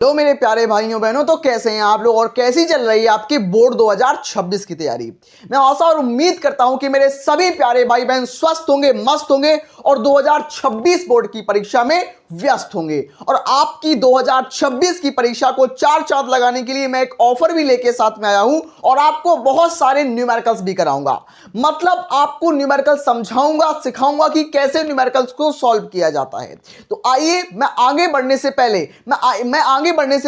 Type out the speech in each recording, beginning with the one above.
तो मेरे प्यारे भाइयों बहनों, तो कैसे हैं आप लोग और कैसी चल रही है आपकी बोर्ड 2026 की तैयारी। मैं आशा और उम्मीद करता हूं कि मेरे सभी प्यारे भाई बहन स्वस्थ होंगे, मस्त होंगे और 2026 बोर्ड की परीक्षा में व्यस्त होंगे। और आपकी 2026 की परीक्षा को चार चांद लगाने के लिए मैं एक ऑफर भी लेके साथ में आया हूं और आपको बहुत सारे न्यूमेरिकल्स भी कराऊंगा। मतलब आपको न्यूमेरिकल समझाऊंगा, सिखाऊंगा कि कैसे न्यूमेरिकल्स को सॉल्व किया जाता है। तो आइए, मैं आगे बढ़ने से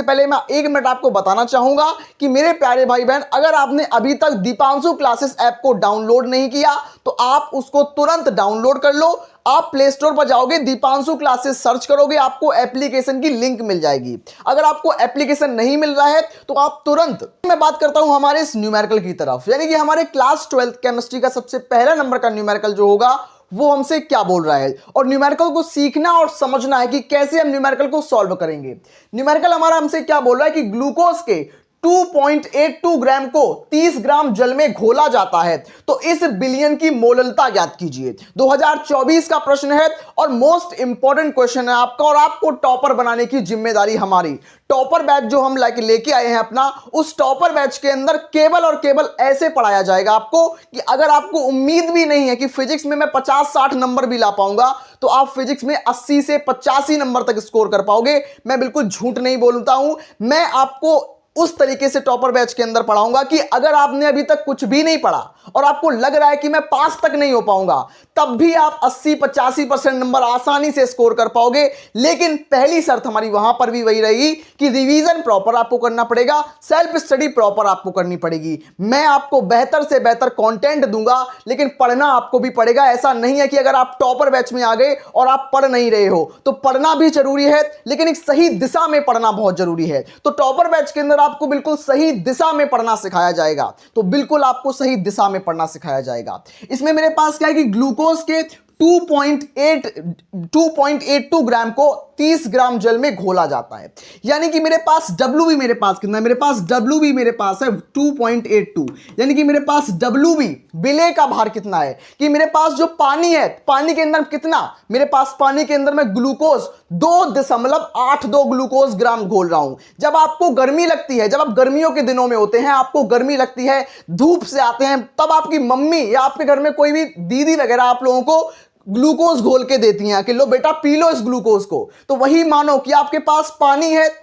पहले मैं 1 मिनट आपको बताना चाहूंगा कि मेरे प्यारे भाई बहन, अगर आपने अभी तक दीपांशु क्लासेस ऐप को डाउनलोड नहीं किया तो आप उसको तुरंत डाउनलोड कर लो। आप प्ले स्टोर पर जाओगे, दीपांशु क्लासेस सर्च करोगे, आपको एप्लीकेशन की लिंक मिल जाएगी। अगर आपको एप्लीकेशन नहीं मिल रहा है तो आप तुरंत, मैं बात करता हूं हमारे इस न्यूमेरिकल की तरफ, यानी कि हमारे क्लास 12th केमिस्ट्री का सबसे पहला नंबर का न्यूमेरिकल जो होगा वो हमसे क्या बोल रहा है। और न्यूमेरिकल को सीखना और समझना है कि कैसे हम न्यूमेरिकल को सॉल्व करेंगे। न्यूमेरिकल हमारा हमसे क्या बोल रहा है कि ग्लूकोज के 2.82 ग्राम को 30 ग्राम जल में घोला जाता है, तो इस विलयन की मोललता ज्ञात कीजिए। 2024 का प्रश्न है और मोस्ट इंपॉर्टेंट क्वेश्चन है आपका, और आपको टॉपर बनाने की जिम्मेदारी हमारी। टॉपर बैच जो हम लेके आए हैं अपना, उस टॉपर बैच के अंदर केवल और केवल ऐसे पढ़ाया जाएगा आपको कि अगर आपको उम्मीद भी नहीं है कि फिजिक्स में मैं 50-60 नंबर भी ला पाऊंगा तो आप फिजिक्स में 80 से 85 नंबर तक स्कोर कर पाओगे। मैं बिल्कुल झूठ नहीं बोलता हूं, मैं आपको उस तरीके से टॉपर बैच के अंदर पढ़ाऊंगा कि अगर आपने अभी तक कुछ भी नहीं पढ़ा और आपको लग रहा है कि मैं पास तक नहीं हो पाऊंगा, तब भी आप 80-85% नंबर आसानी से स्कोर कर पाओगे। लेकिन पहली शर्त हमारी वहां पर भी वही रहेगी कि रिवीजन प्रॉपर आपको करना पड़ेगा, सेल्फ स्टडी प्रॉपर आपको करनी पड़ेगी। मैं आपको बेहतर से बेहतर कंटेंट दूंगा, लेकिन पढ़ना आपको भी पड़ेगा। ऐसा नहीं है कि अगर आप टॉपर बैच में आ गए और आप पढ़ नहीं रहे हो, तो पढ़ना भी जरूरी है, लेकिन एक सही दिशा में पढ़ना बहुत जरूरी है। तो टॉपर बैच के अंदर आपको बिल्कुल सही दिशा में पढ़ना सिखाया जाएगा, तो बिल्कुल आपको सही दिशा में पढ़ना सिखाया जाएगा। इसमें मेरे पास क्या है कि ग्लूकोज के 2.82 ग्राम को 30 ग्राम जल में घोला जाता है, यानी कि मेरे पास WB मेरे पास कितना है, मेरे पास WB मेरे पास है 2.82, यानी कि मेरे पास WB विलेय का भार कितना है कि मेरे पास जो पानी है, पानी के अंदर कितना, मेरे पास पानी के अंदर मैं ग्लूकोज 2.82 ग्लूकोज ग्राम घोल रहा हूं। जब आपको गर्मी लगती है, जब आप गर्मियों के दिनों में होते हैं, आपको गर्मी लगती है, धूप से आते हैं, तब आपकी मम्मी या आपके घर में कोई भी दीदी वगैरह आप लोगों को ग्लूकोज घोल के देती हैं कि लो बेटा पी लो इस ग्लूकोज को। तो वही मानो कि आपके पास पानी है,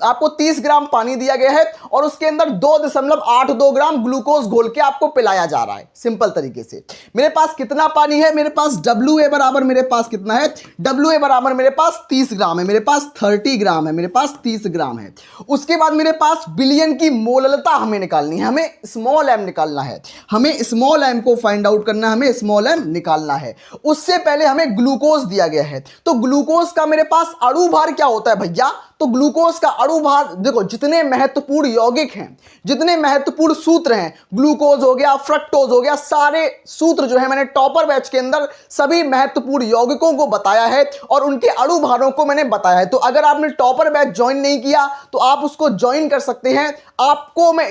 आपको 30 ग्राम पानी दिया गया है और उसके अंदर 2.82 ग्राम ग्लूकोज घोल के आपको पिलाया जा रहा है। सिंपल तरीके से मेरे पास कितना पानी है, मेरे पास WA बराबर मेरे पास कितना है, WA बराबर मेरे पास 30 ग्राम है, मेरे पास 30 ग्राम है, मेरे पास 30 ग्राम है। उसके बाद मेरे पास विलयन की मोललता हमें निकालनी है, हमें स्मॉल m निकालना है, हमें स्मॉल m को फाइंड आउट करना है, हमें स्मॉल m निकालना है। उससे पहले हमें ग्लूकोज दिया गया है, तो ग्लूकोज का मेरे पास अणु भार क्या होता है भैया, तो ग्लूकोज का अणु भार देखो, जितने महत्वपूर्ण यौगिक हैं, जितने महत्वपूर्ण सूत्र हैं, ग्लूकोज हो गया, फ्रक्टोज हो गया, सारे सूत्र जो है मैंने टॉपर बैच के अंदर सभी महत्वपूर्ण यौगिकों को बताया है और उनके अणु भारों को मैंने बताया है। तो अगर आपने टॉपर बैच ज्वाइन नहीं किया तो आप उसको ज्वाइन कर सकते हैं। आपको मैं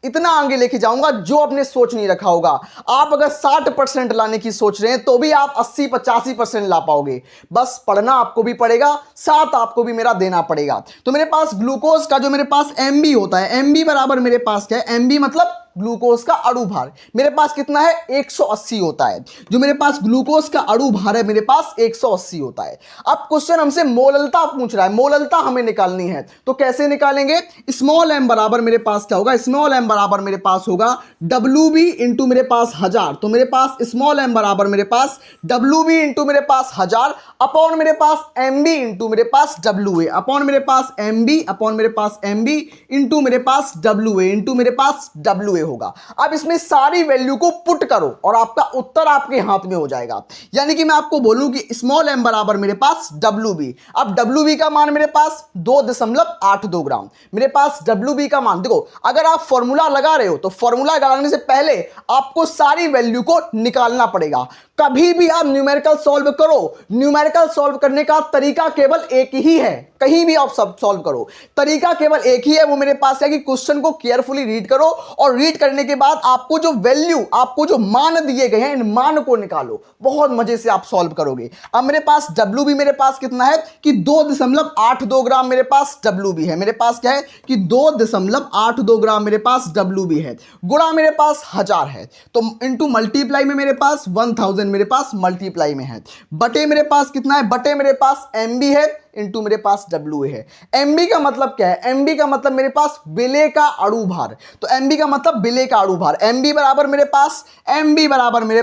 इतना आगे लेके जाऊंगा जो आपने सोच नहीं रखा होगा। आप अगर 60% लाने की सोच रहे हैं तो भी आप 80-85% ला पाओगे। बस पढ़ना आपको भी पड़ेगा, साथ आपको भी मेरा देना पड़ेगा। तो मेरे पास ग्लूकोज का जो मेरे पास MB होता है, MB बराबर मेरे पास क्या है, MB मतलब ग्लूकोज का अणु भार, मेरे पास कितना है 180 होता है। जो मेरे पास ग्लूकोज का अणु भार है मेरे पास 180 होता है। अब क्वेश्चन हमसे मोललता पूछ रहा है, मोललता हमें निकालनी है, तो कैसे निकालेंगे, स्मॉल m बराबर मेरे पास क्या होगा, स्मॉल m बराबर मेरे पास होगा WB इंटू मेरे पास 1000। तो मेरे पास स्मॉल m बराबर मेरे पास WB इंटू मेरे पास 1000 अपॉन मेरे पास MB इंटू मेरे पास WA, अपॉन मेरे पास MB अपॉन मेरे पास MB इंटू मेरे पास WA इंटू मेरे पास WA होगा। अब इसमें सारी वैल्यू को पुट करो और आपका उत्तर आपके हाथ में हो जाएगा। यानी कि मैं आपको बोलूं कि स्मॉल m बराबर मेरे पास WB, अब WB का मान मेरे पास 2.82 ग्राम, मेरे पास WB का मान देखो, अगर आप फॉर्मूला लगा रहे हो तो फॉर्मूला लगाने से पहले आपको सारी वैल्यू को निकालना पड़ेगा। कभी भी आप न्यूमेरिकल सॉल्व करो, न्यूमेरिकल सॉल्व करने का तरीका केवल एक ही है, कहीं भी आप सब सॉल्व करो, तरीका केवल एक ही है, वो मेरे पास है कि क्वेश्चन को केयरफुली रीड करो और रीड करने के बाद आपको जो वैल्यू, आपको जो मान दिए गए हैं, इन मान को निकालो, बहुत मजे से आप सॉल्व करोगे। अब मेरे पास WB मेरे पास कितना है कि 2.82 ग्राम मेरे पास WB है, मेरे पास क्या है कि 2.82 ग्राम मेरे पास WB है, गुणा मेरे पास 1000 है, तो इंटू मल्टीप्लाई में मेरे पास 1000 मेरे पास मल्टीप्लाई में है, बटे मेरे पास कितना है, बटे मेरे पास MB है, इंटू मेरे पास WA है। MB का मतलब क्या है, MB का मतलब मेरे पास बिले का अणु भार, तो MB का मतलब बिले का अणु भार, MB बराबर मेरे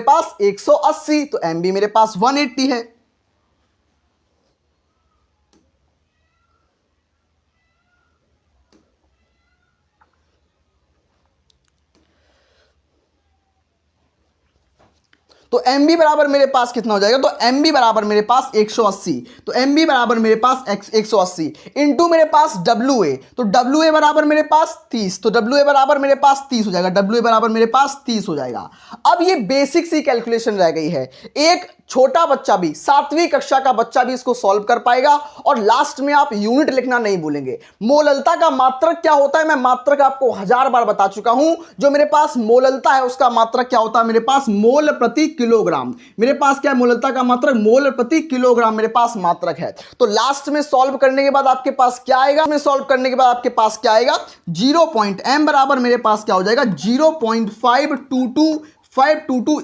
पास 180, तो MB मेरे पास 180 है। तो MB बराबर मेरे पास कितना हो जाएगा, तो MB बराबर मेरे पास 180, तो MB बराबर मेरे पास 180 इंटू मेरे पास WA, तो WA बराबर मेरे पास 30, तो WA बराबर मेरे पास 30 हो जाएगा, WA बराबर मेरे पास 30 हो जाएगा। अब ये बेसिक सी कैलकुलेशन रह गई है, एक छोटा बच्चा भी, 7वीं कक्षा का बच्चा भी इसको सॉल्व कर पाएगा, और लास्ट में आप यूनिट लिखना नहीं भूलेंगे। मोललता का मात्रक क्या होता है, मैं मात्रक आपको 1000 बार बता चुका हूं, जो मेरे पास मोललता है उसका मात्रक क्या होता है, मेरे पास मोल प्रति किलोग्राम, मेरे पास क्या है मोललता का मात्रक, मोल प्रति किलोग्राम मेरे पास मात्रक है। तो लास्ट में सॉल्व करने के बाद आपके पास क्या आएगा, में सॉल्व करने के बाद आपके पास क्या आएगा, 0.m बराबर मेरे पास क्या हो जाएगा, 0.522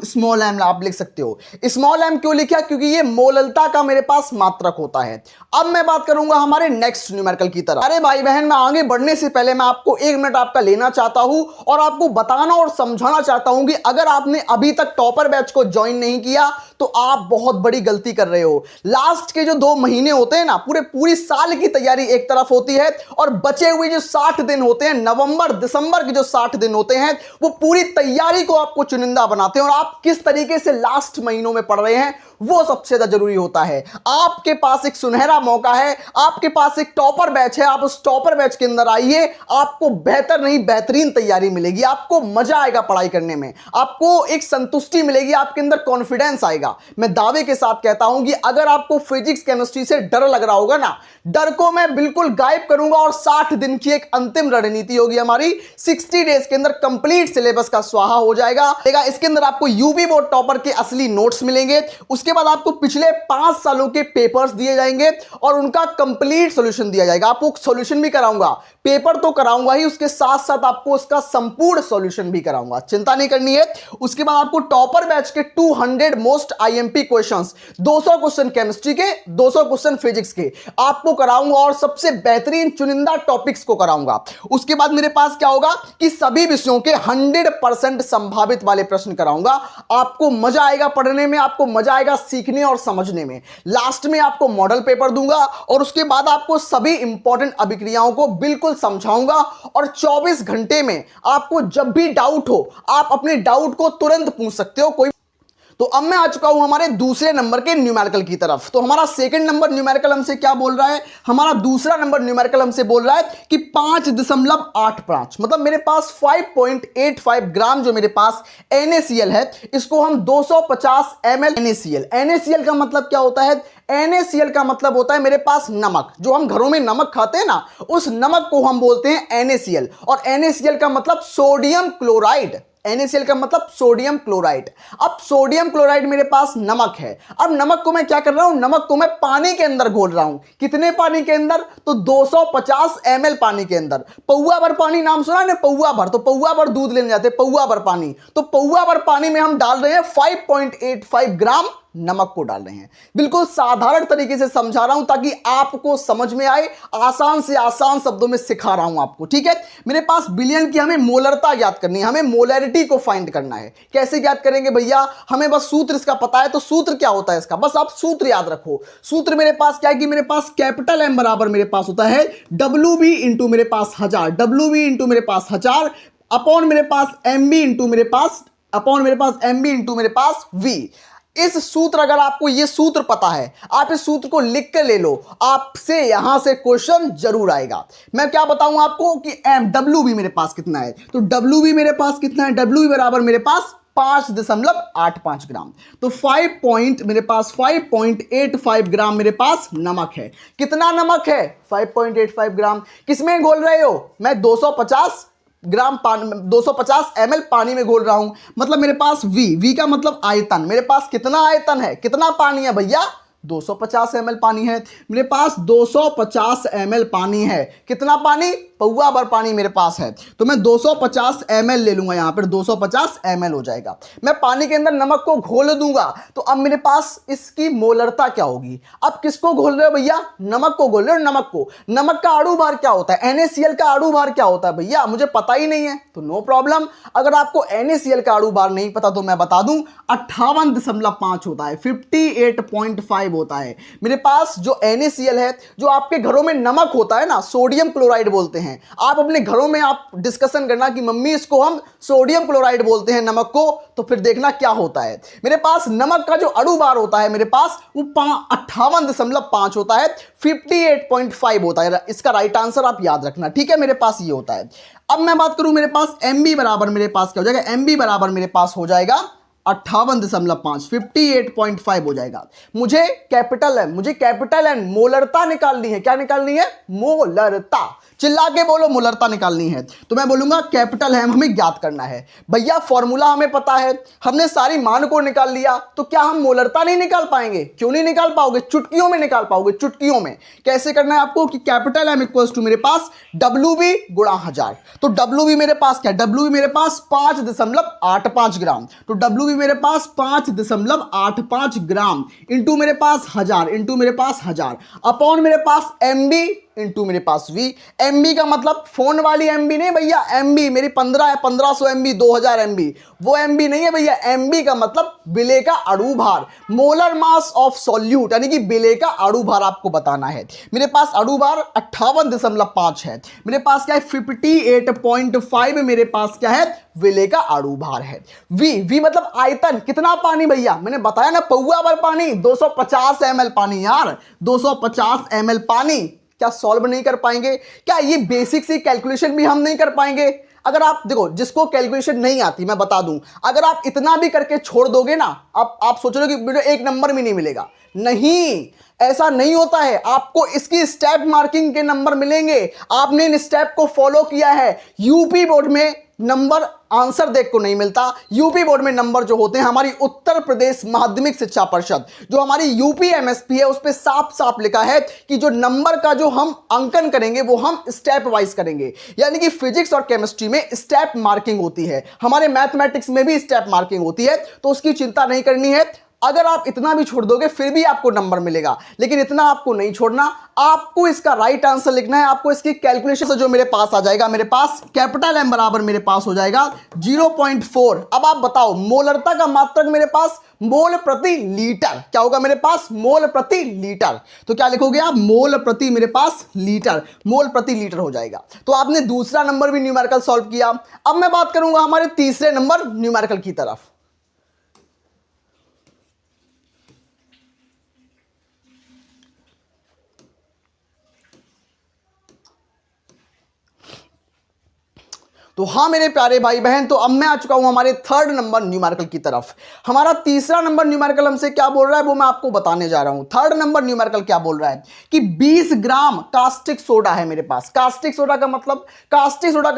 स्मॉल m आप लिख सकते हो। स्मॉल m क्यों लिखा, क्योंकि ये मोललता का मेरे पास मात्रक होता है। अब मैं बात करूंगा हमारे नेक्स्ट न्यूमेरिकल की तरफ। अरे भाई बहन, मैं आगे बढ़ने से पहले मैं आपको 1 मिनट आपका लेना चाहता हूं और आपको बताना और समझाना चाहता हूं कि अगर आपने अभी तक टॉपर बैच को ज्वाइन नहीं किया तो आप बहुत बड़ी गलती कर रहे हो। लास्ट के जो 2 महीने होते हैं ना, पूरी साल की तैयारी एक तरफ होती है, और बचे हुए जो 60 दिन होते हैं, नवंबर दिसंबर के जो 60 दिन होते हैं, वो पूरी तैयारी को आपको चुनिंदा बनाते हैं, और आप किस तरीके से लास्ट महीनों में पढ़ रहे हैं वो सबसे ज्यादा जरूरी होता है। आपके पास एक सुनहरा मौका है, आपके पास एक टॉपर बैच है, आप उस टॉपर बैच के अंदर आइए, आपको बेहतर नहीं बेहतरीन तैयारी मिलेगी, आपको मजा आएगा पढ़ाई करने में, आपको एक संतुष्टि मिलेगी, आपके अंदर कॉन्फिडेंस आएगा। मैं दावे के साथ कहता हूं कि अगर आपको फिजिक्स केमिस्ट्री से डर लग रहा होगा ना, डर को मैं बिल्कुल गायब करूंगा, और 60 दिन की एक अंतिम रणनीति होगी हमारी, 60 डेज के अंदर कंप्लीट सिलेबस का स्वाहा हो जाएगा। इसके अंदर आपको यूपी बोर्ड टॉपर के असली नोट्स मिलेंगे, उसके बाद आपको पिछले 5 सालों के पेपर्स दिए जाएंगे और उनका कंप्लीट सॉल्यूशन दिया जाएगा। आपको सॉल्यूशन भी कराऊंगा, पेपर तो कराऊंगा ही, उसके साथ साथ आपको उसका संपूर्ण सॉल्यूशन भी कराऊंगा, चिंता नहीं करनी है। उसके बाद आपको टॉपर बैच के 200 most IMP questions, 200 question chemistry के, 200 क्वेश्चन फिजिक्स के आपको कराऊंगा, और सबसे बेहतरीन चुनिंदा टॉपिक्स को कराऊंगा। उसके बाद मेरे पास क्या होगा कि सभी विषयों के 100% संभावित वाले प्रश्न कराऊंगा। आपको मजा आएगा पढ़ने में, आपको मजा आएगा सीखने और समझने में। लास्ट में आपको मॉडल पेपर दूंगा, और उसके बाद आपको सभी इंपॉर्टेंट अभिक्रियाओं को बिल्कुल समझाऊंगा, और 24 घंटे में आपको जब भी डाउट हो आप अपने डाउट को तुरंत पूछ सकते हो। कोई तो अब मैं आ चुका हूं हमारे दूसरे नंबर के न्यूमेरिकल की तरफ। तो हमारा सेकंड नंबर न्यूमेरिकल हमसे क्या बोल रहा है, हमारा दूसरा नंबर न्यूमेरिकल हमसे बोल रहा है कि 5.85, मतलब मेरे पास 5.85 ग्राम जो मेरे पास NaCl है, इसको हम 250 ml NaCl का मतलब क्या होता है, NaCl का मतलब होता है मेरे पास नमक, जो हम घरों में नमक खाते हैं ना, उस नमक को हम बोलते हैं NaCl, और NaCl का मतलब सोडियम क्लोराइड, NaCl का मतलब सोडियम क्लोराइड। अब सोडियम क्लोराइड मेरे पास नमक है, अब नमक को मैं क्या कर रहा हूं, नमक को मैं पानी के अंदर घोल रहा हूं। कितने पानी के अंदर, तो 250 ml पानी के अंदर। पौवा भर पानी नाम सुना ना, पौवा भर, तो पौवा भर दूध लेने जाते, पौवा भर पानी, तो पौवा भर पानी में हम डाल रहे हैं 5.85 ग्राम नमक को डाल रहे हैं। बिल्कुल साधारण तरीके से समझा रहा हूं ताकि आपको समझ में आए, आसान से आसान शब्दों में सिखा रहा हूं आपको, ठीक है। मेरे पास बिलियन की हमें मोलरता ज्ञात करनी है, हमें मोलैरिटी को फाइंड करना है। कैसे ज्ञात करेंगे भैया, हमें बस सूत्र इसका पता है, तो सूत्र क्या होता है इसका, बस आप सूत्र याद रखो। सूत्र मेरे पास क्या है कि मेरे पास कैपिटल M बराबर मेरे पास होता है WB इंटू मेरे पास 1000, WB इंटू मेरे पास 1000 अपॉन मेरे पास MB इंटू मेरे पास, अपॉन मेरे पास MB इंटू मेरे पास V। इस सूत्र, अगर आपको ये सूत्र पता है, आप इस सूत्र को लिख के ले लो, आपसे यहां से क्वेश्चन जरूर आएगा। मैं क्या बताऊं आपको कि WB मेरे पास कितना है, तो WB मेरे पास कितना है, WB बराबर मेरे पास 5.85 ग्राम। तो 5.85 ग्राम मेरे पास नमक है। कितना नमक है? 5.85 ग्राम। किसमें घोल रहे हो? मैं 250 ग्राम पानी, 250 ml पानी में घोल रहा हूं। मतलब मेरे पास V का मतलब आयतन। मेरे पास कितना आयतन है? कितना पानी है भैया? 250 ml पानी है। मेरे पास 250 ml पानी है। कितना पानी? पौवा भर पानी मेरे पास है। तो मैं 250 ml ले लूंगा, यहां पर 250 ml हो जाएगा। मैं पानी के अंदर नमक को घोल दूंगा। तो अब मेरे पास इसकी मोलरता क्या होगी? अब किसको घोल रहे हो भैया? नमक को घोल रहे हो, नमक को। नमक का अणु भार क्या होता है? NaCl का अणु भार क्या होता है भैया? मुझे पता ही नहीं है, तो नो प्रॉब्लम। अगर आपको NaCl का अणु भार नहीं पता तो मैं बता दूं, 58.5 होता है, 58.5 होता है। मेरे पास जो NaCl है, जो आपके घरों में नमक होता है ना, सोडियम क्लोराइड बोलते हैं। आप अपने घरों में आप डिस्कशन करना कि मम्मी इसको हम सोडियम क्लोराइड बोलते हैं नमक को, तो फिर देखना क्या होता है। मेरे पास नमक का जो अणु भार होता है मेरे पास, वो 58.5 होता है, 58.5 होता है। इसका राइट आंसर आप याद रखना, ठीक है? मेरे पास ये होता है। अब मैं बात करूं, मेरे पास MB बराबर मेरे पास क्या हो जाएगा? MB बराबर मेरे पास हो जाएगा 58.5, 58.5 हो जाएगा। मुझे कैपिटल एन मोलरता निकालनी है। क्या निकालनी है? मोलरता। चिल्ला के बोलो, मोलरता निकालनी है। तो मैं बोलूंगा कैपिटल एम हमें ज्ञात करना है। भैया फॉर्मूला हमें पता है, हमने सारी मान को निकाल लिया, तो क्या हम मोलरता नहीं निकाल पाएंगे? क्यों नहीं निकाल पाओगे? चुटकियों में निकाल पाओगे, चुटकियों में। कैसे करना है आपको? कि कैपिटल एम इक्वल्स टू मेरे पास WB गुणा 1000। तो WB मेरे पास क्या है? WB मेरे पास 5.85 ग्राम। तो WB मेरे पास 5.85 ग्राम इंटू मेरे पास 1000, इंटू मेरे पास 1000 अपॉन मेरे पास MB इंटू मेरे पास V। MB का मतलब फोन वाली MB नहीं भैया, MB मेरी 15 है, 1500 MB, 2000 MB, वो MB नहीं है भैया। MB का मतलब विलेय का अणु भार, मोलर मास ऑफ सॉल्यूट, यानी कि विलेय का अणु भार आपको बताना है। मेरे पास अणु भार 58.5 है। मेरे पास क्या है? 58.5 मेरे पास क्या है? विलेय का अणु भार है। V मतलब आयतन। कितना पानी भैया? मैंने बताया ना, पौवा भर पानी, 250 ml पानी यार, 250 ml पानी। क्या सॉल्व नहीं कर पाएंगे? क्या ये बेसिक सी कैलकुलेशन भी हम नहीं कर पाएंगे? अगर आप देखो, जिसको कैलकुलेशन नहीं आती, मैं बता दूं, अगर आप इतना भी करके छोड़ दोगे ना, आप सोच रहे हो कि वीडियो 1 नंबर भी नहीं मिलेगा। नहीं, ऐसा नहीं होता है। आपको इसकी स्टेप मार्किंग के नंबर मिलेंगे। आपने इन स्टेप को फॉलो किया है। यूपी बोर्ड में नंबर आंसर देख को नहीं मिलता। यूपी बोर्ड में नंबर जो होते हैं, हमारी उत्तर प्रदेश माध्यमिक शिक्षा परिषद जो हमारी यूपी MSP है, उस पर साफ साफ लिखा है कि जो नंबर का जो हम अंकन करेंगे वो हम स्टेप वाइज करेंगे। यानी कि फिजिक्स और केमिस्ट्री में स्टेप मार्किंग होती है, हमारे मैथमेटिक्स में भी स्टेप मार्किंग होती है। तो उसकी चिंता नहीं करनी है। अगर आप इतना भी छोड़ दोगे फिर भी आपको नंबर मिलेगा, लेकिन इतना आपको नहीं छोड़ना। आपको इसका राइट आंसर लिखना है। आपको इसकी कैलकुलेशन से जो मेरे पास आ जाएगा, मेरे पास कैपिटल M बराबर मेरे पास हो जाएगा 0.4। अब आप बताओ, मोलरता का मात्रक मेरे पास मोल प्रति लीटर क्या होगा? मेरे पास मोल प्रति लीटर। तो क्या लिखोगे आप? मोल प्रति मेरे पास लीटर, मोल प्रति लीटर हो जाएगा। तो आपने दूसरा नंबर भी न्यूमेरिकल सॉल्व किया। अब मैं बात करूंगा हमारे तीसरे नंबर न्यूमेरिकल की तरफ। तो हाँ मेरे प्यारे भाई बहन, तो अब मैं आ चुका हूं हमारे थर्ड नंबर न्यूमेरिकल की तरफ। हमारा तीसरा नंबर न्यूमेरिकल हमसे क्या बोल रहा है वो मैं आपको बताने जा रहा हूं। थर्ड नंबर न्यूमेरिकल क्या बोल रहा है कि 20 ग्राम कास्टिक सोडा है मेरे पास। कास्टिक सोडा का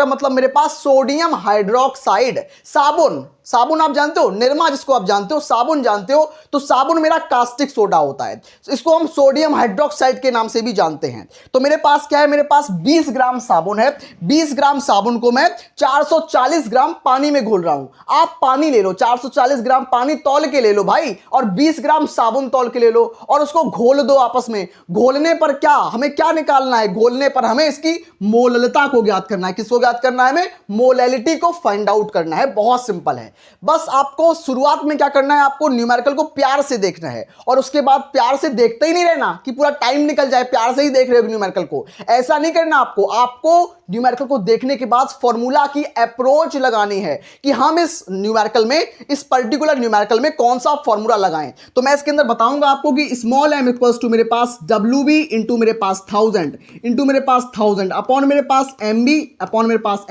मतलब मेरे पास सोडियम हाइड्रोक्साइड। साबुन आप जानते हो, निरमा जिसको आप जानते हो, साबुन जानते हो, तो साबुन मेरा कास्टिक सोडा होता है। इसको हम सोडियम हाइड्रोक्साइड के नाम से भी जानते हैं। तो मेरे पास क्या है? मेरे पास 20 ग्राम साबुन है। 20 ग्राम साबुन को मैं 440 ग्राम पानी में घोल रहा हूं। आप पानी ले लो, 440 ग्राम पानी तौल के ले लो भाई, और 20 ग्राम साबुन तौल के ले लो और उसको घोल दो आपस में। घोलने पर क्या हमें क्या निकालना है? घोलने पर हमें इसकी मोललता को ज्ञात करना है। किसको ज्ञात करना है? हमें मोलैलिटी को फाइंड आउट करना है। बहुत सिंपल है। बस आपको शुरुआत में क्या करना है? आपको न्यूमेरिकल को प्यार से देखना है, और उसके बाद प्यार से देखते ही नहीं रहना कि पूरा टाइम निकल जाए। प्यार से ही देख रहे हो न्यूमेरिकल को, ऐसा नहीं करना। आपको न्यूमेरिकल को देखने के बाद फॉर्मूला की अप्रोच लगानी है कि हम इस न्यूमेरिकल में, इस पर्टिकुलर न्यूमेरिकल में कौन सा फॉर्मूला लगाएं। तो मैं इसके अंदर बताऊंगा आपको कि स्मॉल m इक्वल्स टू मेरे पास WB इंटू मेरे पास 1000 इंटू मेरे पास 1000 अपॉन मेरे पास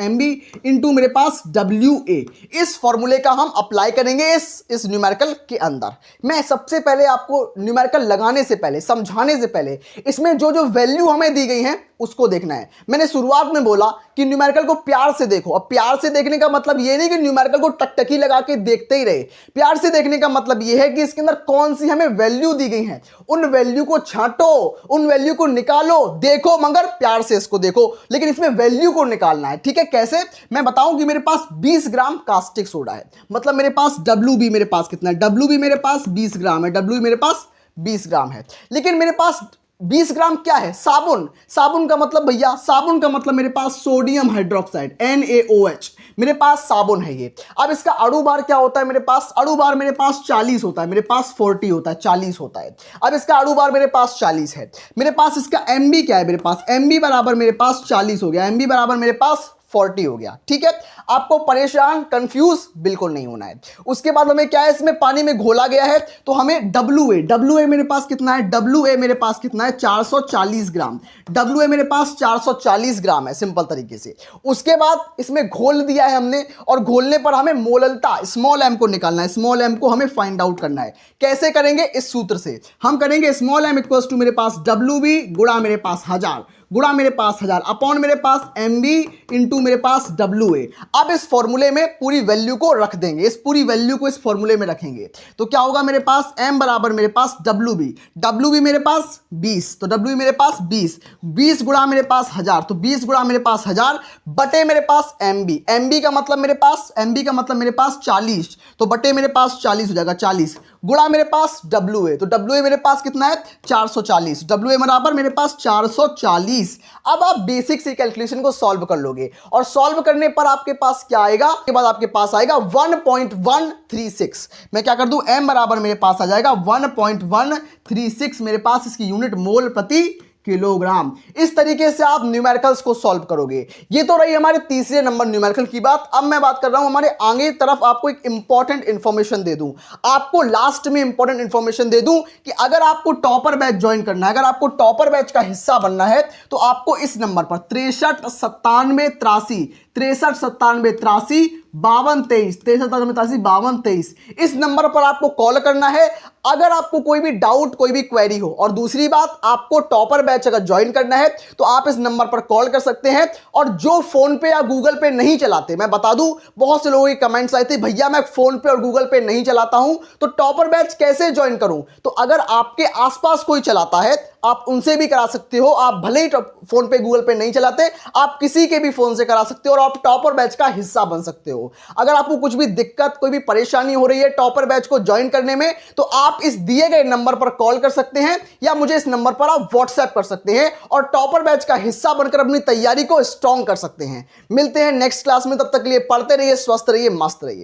MB इंटू मेरे पास WA। इस फॉर्मूले फॉर्मूले का हम अप्लाई करेंगे इस न्यूमेरिकल के अंदर। मैं सबसे पहले आपको न्यूमेरिकल लगाने से पहले, समझाने से पहले, इसमें जो जो वैल्यू हमें दी गई है उसको देखना है। मैंने शुरुआत में बोला कि न्यूमेरिकल को प्यार से देखो। अब प्यार से देखने का मतलब ये नहीं कि न्यूमेरिकल को टकटकी लगा के देखते ही रहे। प्यार से देखने का मतलब ये है कि इसके अंदर कौन सी हमें वैल्यू दी गई है, उन वैल्यू को छांटो, उन वैल्यू को निकालो, देखो, मगर प्यार से इसको देखो, लेकिन इसमें वैल्यू को निकालना है। ठीक है, कैसे? मैं बताऊं कि मेरे पास 20 ग्राम कास्टिक सोडा है, मतलब मेरे पास WB मेरे पास कितना है? WB मेरे पास 20 ग्राम है, WB मेरे पास 20 ग्राम है। लेकिन मेरे पास 20 ग्राम क्या है? साबुन। साबुन का मतलब भैया, साबुन का मतलब मेरे पास सोडियम हाइड्रोक्साइड NaOH, मेरे पास साबुन है ये। अब इसका अणु भार क्या होता है मेरे पास? अणु भार मेरे पास 40 होता है, मेरे पास 40 होता है, 40 होता है। अब इसका अणु भार मेरे पास 40 है। मेरे पास इसका MB क्या है? मेरे पास MB बराबर मेरे पास 40 हो गया, MB बराबर मेरे पास 40 हो गया। ठीक है, आपको परेशान, कंफ्यूज बिल्कुल नहीं होना है। उसके बाद हमें क्या है, इसमें पानी में घोला गया है, तो हमें WA मेरे पास कितना है? WA मेरे पास कितना है? 440 ग्राम। WA मेरे पास 440 ग्राम है, सिंपल तरीके से। उसके बाद इसमें घोल दिया है हमने, और घोलने पर हमें मोललता स्मॉल m को निकालना है। स्मॉल m को हमें फाइंड आउट करना है। कैसे करेंगे? इस सूत्र से हम करेंगे। स्मॉल m इक्वल्स टू मेरे पास WB गुणा मेरे पास 1000 गुणा मेरे पास 1000 अपॉन मेरे पास MB इंटू मेरे पास WA। अब इस फॉर्मूले में पूरी वैल्यू को रख देंगे, इस पूरी वैल्यू को इस फॉर्मूले में रखेंगे, तो क्या होगा? मेरे पास M बराबर मेरे पास WB मेरे पास 20, तो WB मेरे पास 20 गुणा मेरे पास 1000, तो 20 गुणा मेरे पास 1000 बटे मेरे पास MB का मतलब मेरे पास 40, तो बटे मेरे पास 40 हो जाएगा, 40 गुणा मेरे पास WA, तो WA मेरे पास कितना है? 440, WA बराबर मेरे पास 440। अब आप बेसिक से कैलकुलेशन को सॉल्व कर लोगे, और सॉल्व करने पर आपके पास क्या आएगा? के बाद आपके पास आएगा 1.136। मैं क्या कर दूं? M बराबर मेरे पास आ जाएगा 1.136, मेरे पास इसकी यूनिट मोल प्रति किलोग्राम। इस तरीके से आप न्यूमेरिकल्स को सॉल्व करोगे। ये तो रही हमारे तीसरे नंबर न्यूमेरिकल की बात। अब मैं बात कर रहा हूं हमारे आगे तरफ, आपको एक इंपॉर्टेंट इंफॉर्मेशन दे दूं, आपको लास्ट में इंपॉर्टेंट इंफॉर्मेशन दे दूं कि अगर आपको टॉपर बैच ज्वाइन करना है, अगर आपको टॉपर बैच का हिस्सा बनना है, तो आपको इस नंबर पर 63 97 83 63 97 83 52 23 63 97 83 52 23 इस नंबर पर आपको कॉल करना है अगर आपको कोई भी डाउट, कोई भी क्वेरी हो। और दूसरी बात, आपको टॉपर बैच अगर ज्वाइन करना है तो आप इस नंबर पर कॉल कर सकते हैं। और जो फोन पे या गूगल पे नहीं चलाते, मैं बता दूं, बहुत से लोगों के कमेंट्स आए थे, भैया मैं फोन पे और गूगल पे नहीं चलाता हूं तो टॉपर बैच कैसे ज्वाइन करूं? तो अगर आपके आसपास कोई चलाता है, आप उनसे भी करा सकते हो। आप भले ही फोन पे गूगल पे नहीं चलाते, आप किसी के भी फोन से करा सकते हो और आप टॉपर बैच का हिस्सा बन सकते हो। अगर आपको कुछ भी दिक्कत, कोई भी परेशानी हो रही है टॉपर बैच को ज्वाइन करने में, तो आप इस दिए गए नंबर पर कॉल कर सकते हैं या मुझे इस नंबर पर आप व्हाट्सएप कर सकते हैं और टॉपर बैच का हिस्सा बनकर अपनी तैयारी को स्ट्रांग कर सकते हैं। मिलते हैं नेक्स्ट क्लास में, तब तक के लिए पढ़ते रहिए, स्वस्थ रहिए, मस्त रहिए।